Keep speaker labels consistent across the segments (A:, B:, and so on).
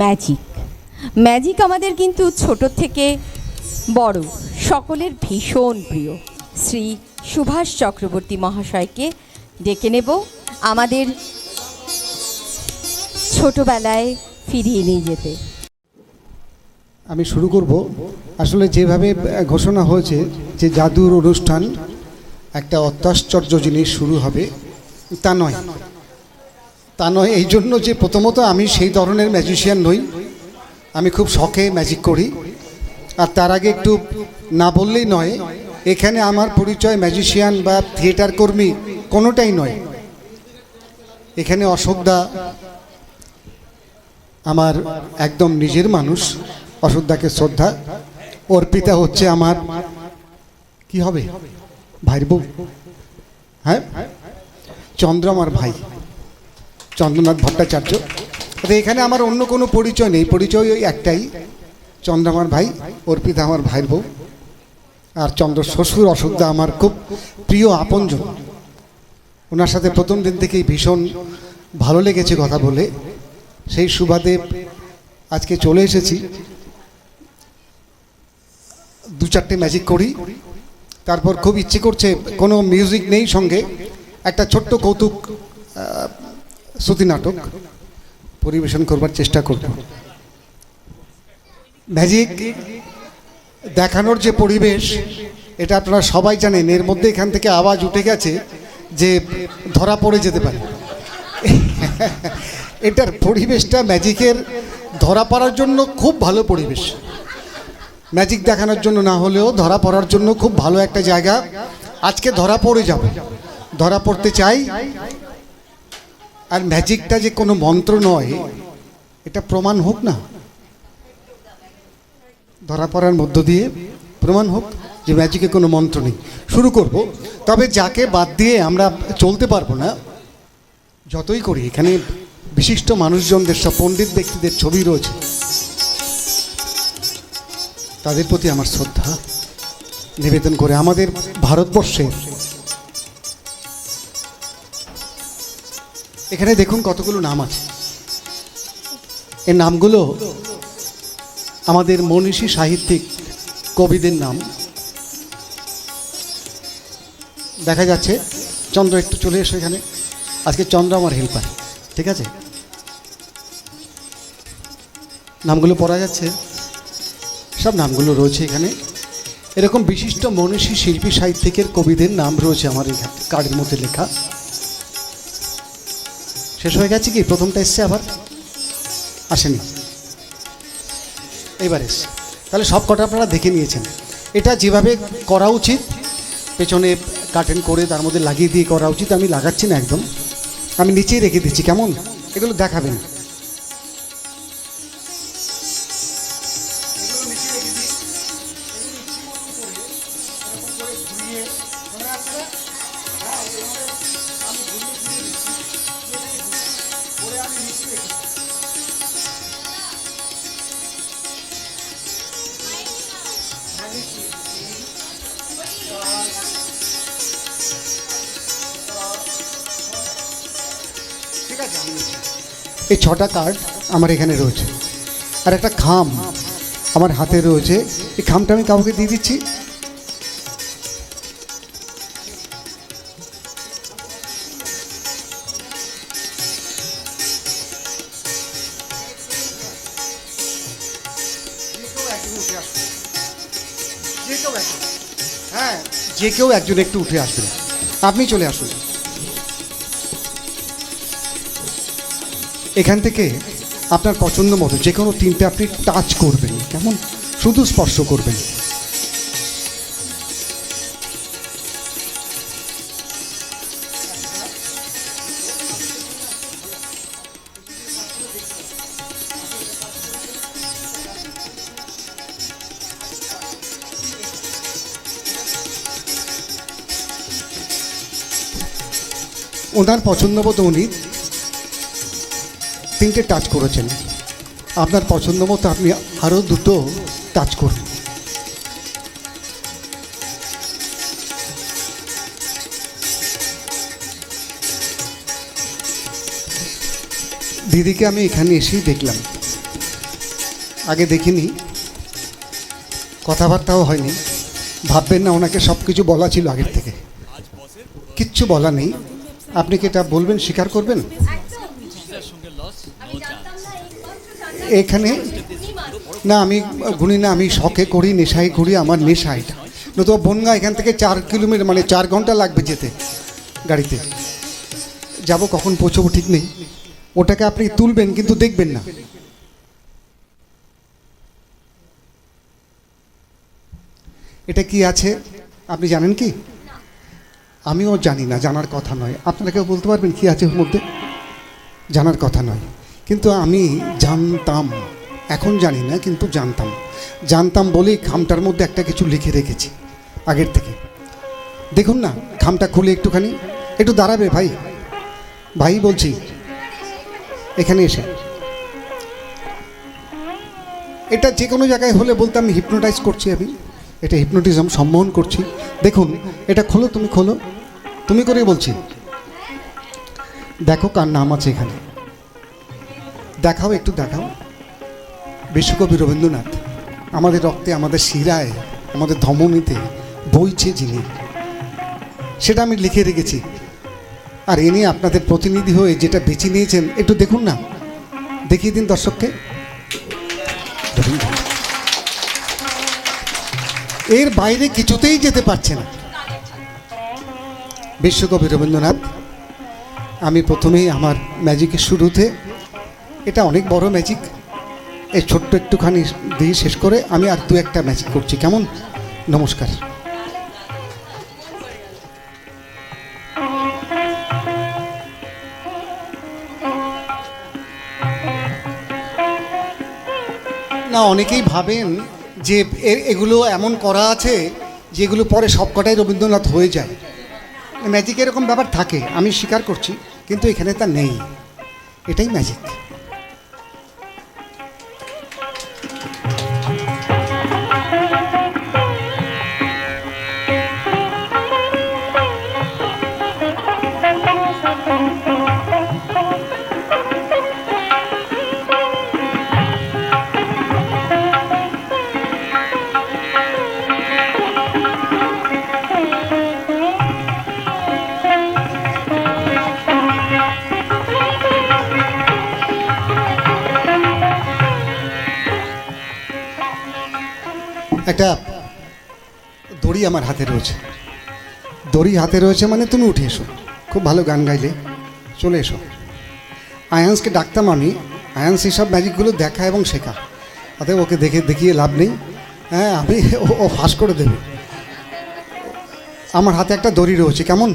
A: Magic. Magic আমাদের কিন্তু ছোট থেকে বড় সকলের ভীষণ প্রিয়। শ্রী সুভাষ চক্রবর্তী মহাশয়কে ডেকে নেব আমাদের ছোটবেলায় ফিরিয়ে নিয়ে যেতে।
B: আমি শুরু করব। আসলে যেভাবে ঘোষণা হয়েছে যে জাদুর অনুষ্ঠান একটা অত্যাশ্চর্য জিনিস শুরু হবে, তা নয়। এই জন্য যে প্রথমত আমি সেই ধরনের ম্যাজিশিয়ান নই। আমি খুব শখে ম্যাজিক করি। আর তার আগে একটু না বললেই নয়, এখানে আমার পরিচয় ম্যাজিশিয়ান বা থিয়েটার কর্মী কোনোটাই নয়। এখানে অশোকদা আমার একদম নিজের মানুষ। অশোকদাকে শ্রদ্ধা। অর্পিতা হচ্ছে আমার কি হবে, ভাইয়ের বউ। হ্যাঁ, চন্দ্র আমার ভাই, চন্দ্রনাথ ভট্টাচার্য। এখানে আমার অন্য কোনো পরিচয় নেই, পরিচয় ওই একটাই, চন্দ্র আমার ভাই, অর্পিতা আমার ভাইয়ের বউ। আর চন্দ্র শ্বশুর অশোকদা আমার খুব প্রিয় আপনজন। ওনার সাথে প্রথম দিন থেকেই ভীষণ ভালো লেগেছে কথা বলে। সেই সুবাদে আজকে চলে এসেছি। দু চারটে ম্যাজিক করি, তারপর খুব ইচ্ছে করছে, কোনো মিউজিক নেই সঙ্গে, একটা ছোট্ট কৌতুক শ্রুতি নাটক পরিবেশন করবার চেষ্টা করব। ম্যাজিক দেখানোর যে পরিবেশ, এটা আপনারা সবাই জানেন। এর মধ্যে এখান থেকে আওয়াজ উঠে গেছে যে ধরা পড়ে যেতে পারে। এটার পরিবেশটা ম্যাজিকের ধরা পড়ার জন্য খুব ভালো পরিবেশ। ম্যাজিক দেখানোর জন্য না হলেও ধরা পড়ার জন্য খুব ভালো একটা জায়গা। আজকে ধরা পড়ে যাব, ধরা পড়তে চাই। আর ম্যাজিকটা যে কোনো মন্ত্র নয়, এটা প্রমাণ হোক না, ধরা পড়ার মধ্য দিয়ে প্রমাণ হোক যে ম্যাজিকে কোনো মন্ত্র নেই। শুরু করব। তবে যাকে বাদ দিয়ে আমরা চলতে পারবো না, যতই করি। এখানে বিশিষ্ট মানুষজনদের, সব পণ্ডিত ব্যক্তিদের ছবি রয়েছে, তাদের প্রতি আমার শ্রদ্ধা নিবেদন করে আমাদের ভারতবর্ষের এখানে দেখুন কতগুলো নাম আছে। এই নামগুলো আমাদের মনীষী সাহিত্যিক কবিদের নাম। দেখা যাচ্ছে চন্দ্র, একটু চলে এসো এখানে। আজকে চন্দ্র আমার হেল্পার, ঠিক আছে? নামগুলো পড়া যাচ্ছে, সব নামগুলো রয়েছে এখানে। এরকম বিশিষ্ট মনীষী শিল্পী সাহিত্যিকের কবিদের নাম রয়েছে আমার এই কার্ডের মধ্যে লেখা। শেষ হয়ে গেছে কি? প্রথমটা এসছে, আবার আসেনি, এইবার এসছে। তাহলে সব কটা আপনারা দেখে নিয়েছেন। এটা যেভাবে করা উচিত, পেছনে কার্টেন করে তার মধ্যে লাগিয়ে দিয়ে করা উচিত। আমি লাগাচ্ছি না একদম, আমি নিচেই রেখে দিচ্ছি। কেমন? এগুলো দেখাবেন। ঠিক আছে, এই 6টা কার্ড আমার এখানে রয়েছে। আর একটা খাম আমার হাতে রয়েছে। এই খামটা আমি কাউকে দিয়ে দিচ্ছি। হ্যাঁ, যে কেউ একজন একটু উঠে আসবেন। আপনি চলে আসুন। এখান থেকে আপনার পছন্দ মতো যে কোনো 3টে আপনি টাচ করবেন। কেমন? শুধু স্পর্শ করবেন। ওনার পছন্দ মতো উনি 3টে টাচ করেছেন। আপনার পছন্দ মতো আপনি আরও 2টো টাচ করুন। দিদিকে আমি এখানে এসেই দেখলাম আগে দেখিনি, কথাবার্তাও হয়নি। ভাববেন না ওনাকে সব কিছু বলা ছিল আগের থেকে, কিচ্ছু বলা নেই। আপনি কি এটা বলবেন, স্বীকার করবেন? এখানে না আমি গুনি না, আমি শখে করি, নেশায় করি, আমার নেশা এটা। নতুবা বনগাঁ এখান থেকে 4 কিলোমিটার, মানে 4 ঘন্টা লাগবে যেতে গাড়িতে। যাব কখন পৌঁছবো ঠিক নেই। ওটাকে আপনি তুলবেন কিন্তু দেখবেন না। এটা কি আছে আপনি জানেন কি? আমিও জানি না, জানার কথা নয়। আপনারা কেউ বলতে পারবেন কি আছে ওর মধ্যে? জানার কথা নয়, কিন্তু আমি জানতাম, এখন জানি না কিন্তু জানতাম বলেই খামটার মধ্যে একটা কিছু লিখে রেখেছি আগের থেকে। দেখুন না, খামটা খুলে একটুখানি, একটু দাঁড়াবে ভাই, ভাই বলছি এখানে এসে। এটা যে কোনো জায়গায় হলে বলতাম হিপনোটাইজ করছি আমি, এটা হিপনোটিজম, সম্মোহন করছি। দেখুন এটা খোলো, তুমি খোলো, তুমি করে বলছি। দেখো কার নাম আছে এখানে, দেখাও, একটু দেখাও। বিশ্বকবি রবীন্দ্রনাথ। আমাদের রক্তে, আমাদের শিরায়, আমাদের ধমনীতে বইছে যিনি, সেটা আমি লিখে রেখেছি। আর এ নিয়ে আপনাদের প্রতিনিধি হয়ে যেটা বেছে নিয়েছেন, একটু দেখুন না, দেখিয়ে দিন দর্শককে। এর বাইরে কিছুতেই যেতে পারছে না। বিশ্বকবি রবীন্দ্রনাথ। আমি প্রথমেই আমার ম্যাজিকের শুরুতে, এটা অনেক বড় ম্যাজিক, এই ছোট্ট একটুখানি দিয়ে শেষ করে আমি আর 2-1টা ম্যাজিক করছি, কেমন? নমস্কার। না, অনেকেই ভাবেন যে এগুলো এমন করা আছে যেগুলো পরে সবকটাই রবীন্দ্রনাথ হয়ে যায়। ম্যাজিক এরকম ব্যাপার থাকে, আমি স্বীকার করছি, কিন্তু এখানে তা নেই। এটাই ম্যাজিক। একটা দড়ি আমার হাতে রয়েছে, দড়ি হাতে রয়েছে মানে তুমি উঠে এসো, খুব ভালো গান গাইলে, চলে এসো। আয়ান্সকে ডাকতাম আমি, আয়ান্স এইসব ম্যাজিকগুলো দেখা এবং শেখা, অতএব ওকে দেখিয়ে লাভ নেই। হ্যাঁ, আমি ও ফাঁস করে দেবে। আমার হাতে একটা দড়ি রয়েছে, কেমন?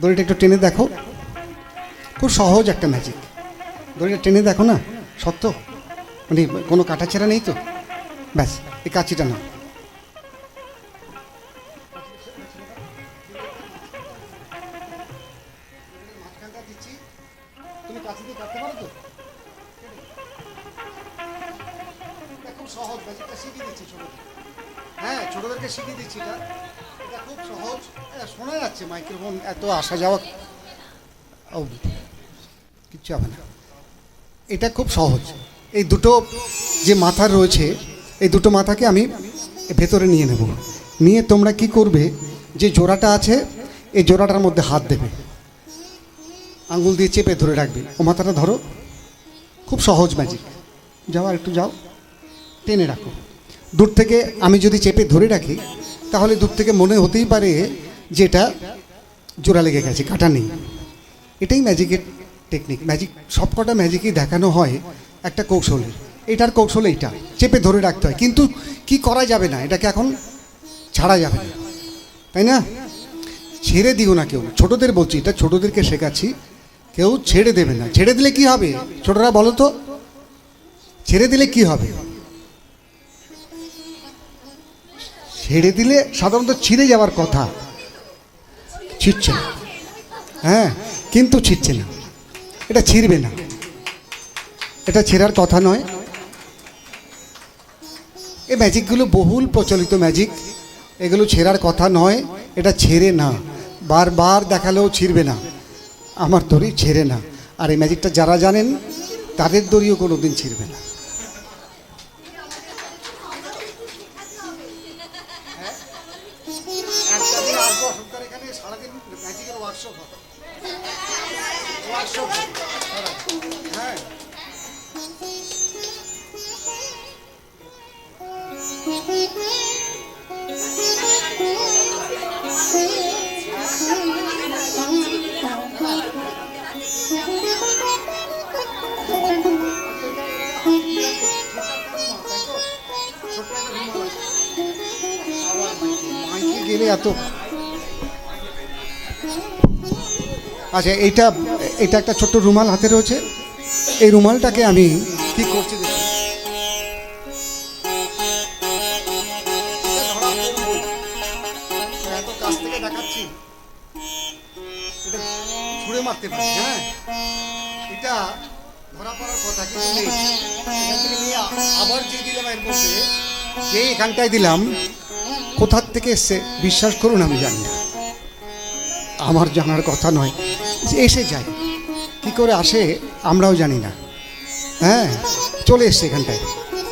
B: দড়িটা একটু টেনে দেখো, খুব সহজ একটা ম্যাজিক। দড়িটা টেনে দেখো না, সত্য, মানে কোনো কাটাছেঁড়া নেই তো? ব্যাস, এই কাঁচিটা না, তুমি কাঁচি দিয়ে কাটতে পারো তো? খুব সহজ ম্যাজিকটা শিখিয়ে দিচ্ছি ছোটদের। হ্যাঁ, ছোটদেরকে শিখিয়ে দিচ্ছি। এটা খুব সহজ। শোনা যাচ্ছে মাইক্রোফোন, এত আসা যাওয়া, ও কিচ্ছু হবে না। এটা খুব সহজ। এই দুটো যে মাথা রয়েছে, এই দুটো মাথাকে আমি ভেতরে নিয়ে নেব। নিয়ে তোমরা কি করবে, যে জোড়াটা আছে এই জোড়াটার মধ্যে হাত দেবে, আঙ্গুল দিয়ে চেপে ধরে রাখবে। ও মাথাটা ধরো, খুব সহজ ম্যাজিক। যাও, আর একটু যাও, টেনে রাখো। দূর থেকে আমি যদি চেপে ধরে রাখি, তাহলে দূর থেকে মনে হতেই পারে যে এটা জোড়া লেগে গেছে, কাটা নেই। এটাই ম্যাজিকের টেকনিক। ম্যাজিক, সবকটা ম্যাজিকই দেখানো হয় একটা কৌশলের। এটার কৌশল এইটা, চেপে ধরে রাখতে হয়, কিন্তু কি করা যাবে না, এটাকে এখন ছাড়া যাবে না, তাই না? ছেড়ে দিও না কেউ। ছোটদের বলছি, এটা ছোটদেরকে শেখাচ্ছি, কেউ ছেড়ে দেবে না। ছেড়ে দিলে কি হবে ছোটরা বলো তো? ছেড়ে দিলে কি হবে? ছেড়ে দিলে সাধারণত ছিঁড়ে যাওয়ার কথা, ছিঁড়ছে না। হ্যাঁ, কিন্তু ছিঁড়ছে না, এটা ছিঁড়বে না, এটা ছেঁড়ার কথা নয়। এই ম্যাজিকগুলো বহুল প্রচলিত ম্যাজিক, এগুলো ছেঁড়ার কথা নয়। এটা ছেড়ে না, বারবার দেখালেও ছিঁড়বে না। আমার দড়ি ছেড়ে না। আর এই ম্যাজিকটা যারা জানেন তাদের দড়িও কোনো দিন ছিঁড়বে না। মাইকে গেলে এত আচ্ছা, এটা এটা একটা ছোট্ট রুমাল হাতে রয়েছে। এই রুমালটাকে আমি কি করছি দেখুন। এত কাছ থেকে দেখাচ্ছি, এটা ছুঁড়ে মারতে পারি। হ্যাঁ, এটা ধরা পড়ার কথা, কিন্তু নেই। এখান থেকে নিয়ে আবার যে দিলাম এর মধ্যে, যে এখানটায় দিলাম, কোথার থেকে এসছে বিশ্বাস করুন আমি জানি না, আমার জানার কথা নয়। এসে যায়, কি করে আসে আমরাও জানি না। হ্যাঁ, চলে এসছে এখানটায়।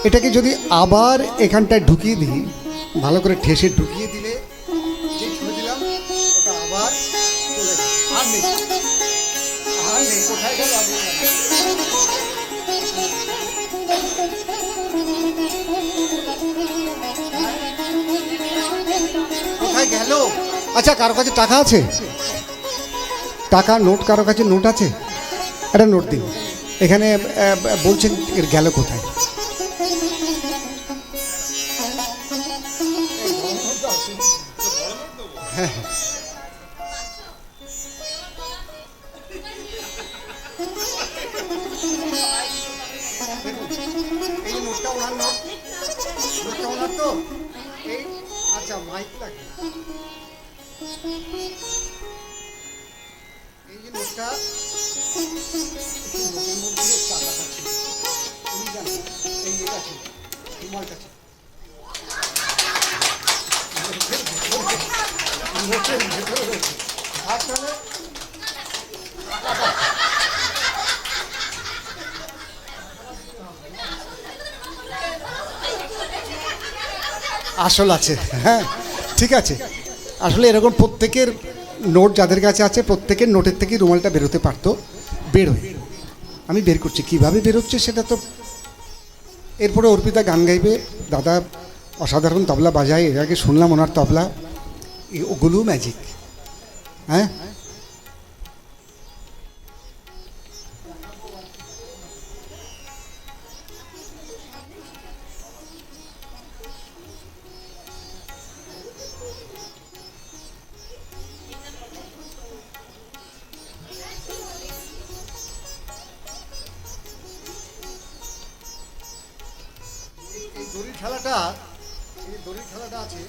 B: এটাকে যদি আবার এখানটায় ঢুকিয়ে দিই, ভালো করে ঠেসে ঢুকিয়ে দিলে, যে ছুঁড়ে দিলাম ওটা আবার চলে যায়। আর নেই, আর নেই, কোথায় গেল আমি জানি না। কোথায় গেল? আচ্ছা, কারো কাছে টাকা আছে? টাকা নোট কারো কাছে নোট আছে? একটা নোট দিন। এখানে বলছেন এর গেল কোথায়? হ্যাঁ, এই নোটটা ওনার নোট, নোটটা ওনার তো। এই আচ্ছা, মাইক লাগে। এই যে নোটটা, নোটের মধ্যে টাকা আছে, উনি জানেন। এই এটা ছিল, রুমালটা ছিল নোটের ভেতরে রয়েছে। আর তাহলে আসল আছে। হ্যাঁ, ঠিক আছে। আসলে এরকম প্রত্যেকের নোট যাদের কাছে আছে, প্রত্যেকের নোটের থেকে রুমালটা বেরোতে পারতো, বেরোয়। আমি বের করছি, কীভাবে বেরোচ্ছে সেটা তো। এরপরে অর্পিতা গান গাইবে। দাদা অসাধারণ তবলা বাজায়, এর আগে শুনলাম ওনার তবলা। ওগুলো ম্যাজিক। হ্যাঁ, এই দড়ির খেলাটা, এই দড়ির খেলাটা আছে।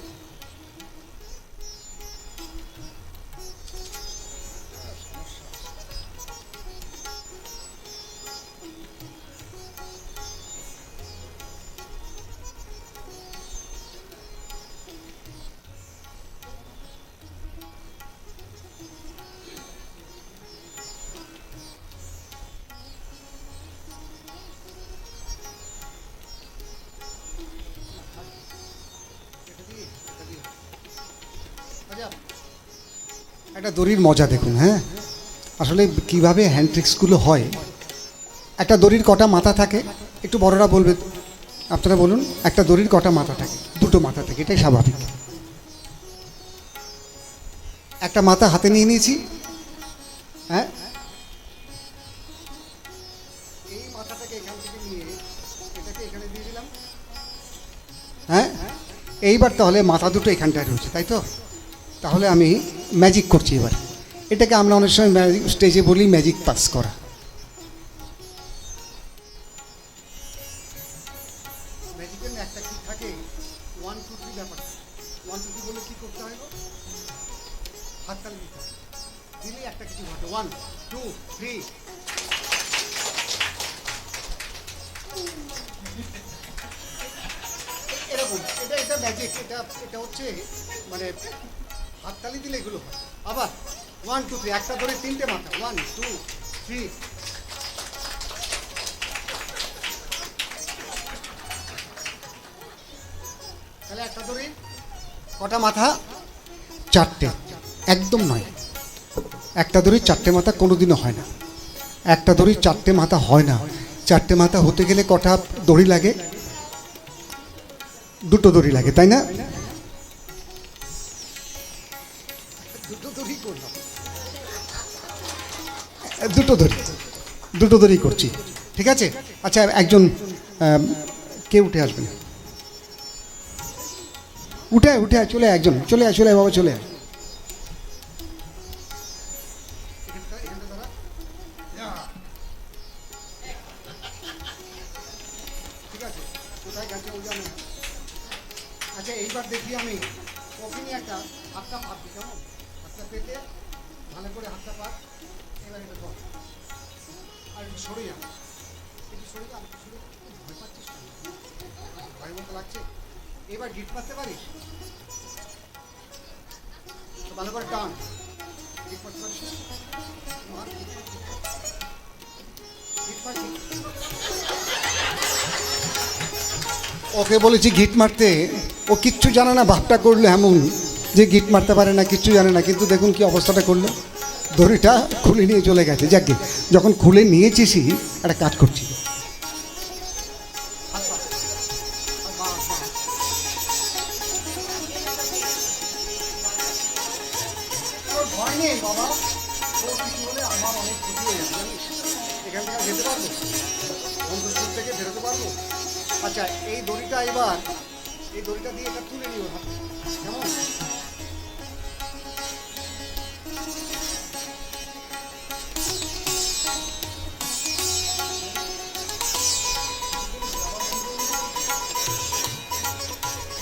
B: একটা দড়ির মজা দেখুন। হ্যাঁ, আসলে কিভাবে হ্যান্ড ট্রিক্সগুলো হয়। একটা দড়ির কটা মাথা থাকে? একটু বড়রা বলবে, আপনারা বলুন। একটা দড়ির কটা মাথা থাকে? দুটো মাথা থাকে, এটাই স্বাভাবিক। একটা মাথা হাতে নিয়ে নিয়েছি। হ্যাঁ, এই মাথাটাকে এখান থেকে নিয়ে এটাকে এখানে দিয়ে দিলাম। হ্যাঁ, এইবার তাহলে মাথা দুটো এখানটায় রয়েছে, তাই তো? তাহলে আমি ম্যাজিক করছি এবার। এটাকে আমরা অনেক সময় ম্যাজিক স্টেজে বলি ম্যাজিক পাস করা। ম্যাজিকের একটা কি থাকে, 1 2 3 ব্যাপার। 1 2 3 বলে কি করতে হয়? হাততালি দিতে হয়, দিলেই একটা কিছু ঘটে। 1 2 3। এরকম, এটা এটা ম্যাজিক। এটা হচ্ছে মানে হাততালি দিলে এগুলো হয়। আবার 1 2 3, একটা ধরে তিনটে মাথা। 1 2 3। তাহলে একটা ধরে কটা মাথা? চারটে। একদম নয়, একটা দড়ির চারটে মাথা কোনোদিনও হয় না। একটা দড়ির চারটে মাথা হয় না। চারটে মাথা হতে গেলে কটা দড়ি লাগে? দুটো দড়ি লাগে, তাই না? দুটো দড়ি করলাম, দুটো দড়ি করছি। ঠিক আছে? আচ্ছা একজন কে উঠে আসবেন? উঠে উঠে চলে আয়, একজন চলে আয়, চলে আয় বাবা, চলে আয়। ঠিক আছে, কোথায় গেছে ও জানে না। আচ্ছা এইবার দেখি আমি ওকে নিয়ে একটা হাতটা পাতি, কেমন? হাতটা পেতে ভালো করে হাতটা পাত। এবার এটা কর, আর একটু সরে যা, একটু সরে যা, একটু সরে যা। ভয় পাচ্ছিস কেন? ভয়ের মতো লাগছে? এবার গিট মারতে পারিস তো? ভালো করে টান, গিট মারতে পারিস? মার, গিট মার, ওকে বলেছি গিট মারতে, ও কিচ্ছু জানে না, ভাবটা করলো এমন যে গিট মারতে পারে না, কিচ্ছু জানে না। কিন্তু দেখুন কি অবস্থাটা করলো, দড়িটা খুলে নিয়ে চলে গেছে। যাকে যখন খুলে নিয়েছিসই একটা কাজ করছি, ভয় নেই বাবা, ও কিছু হলে আমার অনেক ক্ষতি হয়ে যাবে জানিস। এখান থেকে যেতে পারবো, বন্ধুস্কুল থেকে বেরোতে পারবো। আচ্ছা এই দড়িটা এবার, এই দড়িটা দিয়ে এটা তুলে নিও হাতে, কেমন?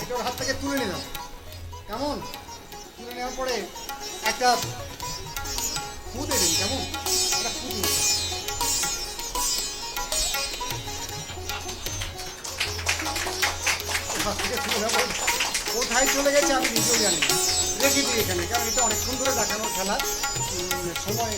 B: এটা ওর হাত থেকে তুলে নিলাম, কেমন? তুলে নেওয়ার পরে একটা ফু দেবেন, কেমন? একটা ফু দিন। কোথায় চলে গেছে আমি নিজেও জানি না, রেখে দিই এখানে, কারণ এটা অনেকক্ষণ ধরে দেখানোর খেলা, সময়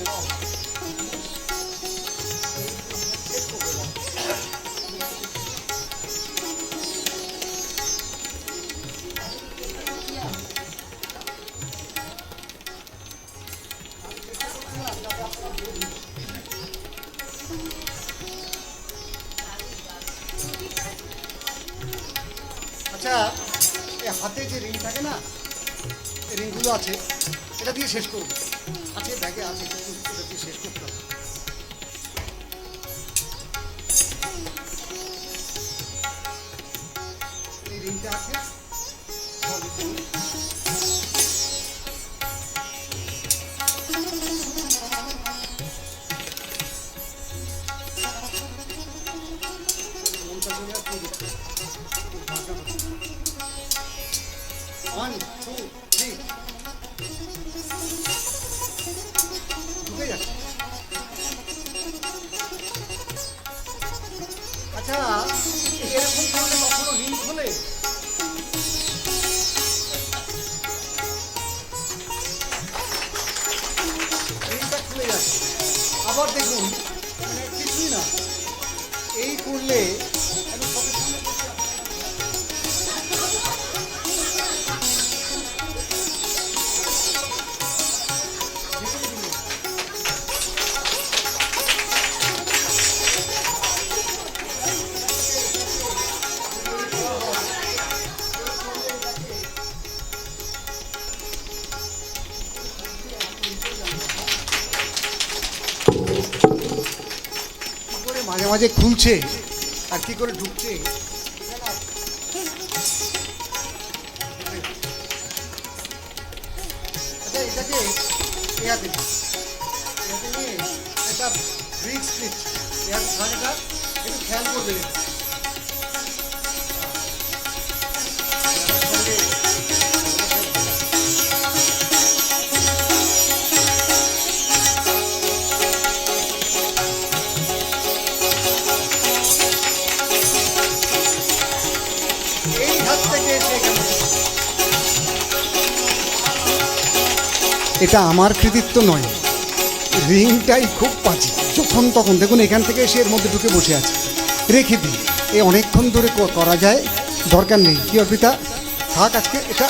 B: আচ্ছা এই হাতে যে রিং থাকে না, এই রিংগুলো আছে, এটা দিয়ে শেষ করবো। আছে ব্যাগে আছে, কিন্তু এটা দিয়ে শেষ করতে হবে। এই রিংটা আছে, One, two, three. ঢুকে যাচ্ছে। আচ্ছা এরকম করলে কখনো রিং খোলে? রিংটা খুলে যাচ্ছে। আবার দেখুন মানে কিছুই না, এই করলে আমি সঙ্গে সঙ্গে মাঝে মাঝে খুলছে আর কি করে ঢুকছে। আচ্ছা এটাকে এয়াতে নিয়ে একটা ব্রিক স্পিচ এয়াতে থাকাটা একটু খেয়াল করবে। এটা আমার কৃতিত্ব নয়, রিংটাই খুব পাজি, যখন তখন দেখুন এখান থেকে এসে এর মধ্যে ঢুকে বসে আছে। রেখে দিই, এ অনেকক্ষণ ধরে করা যায়, দরকার নেই। কি অর্পিতা থাক আজকে, এটা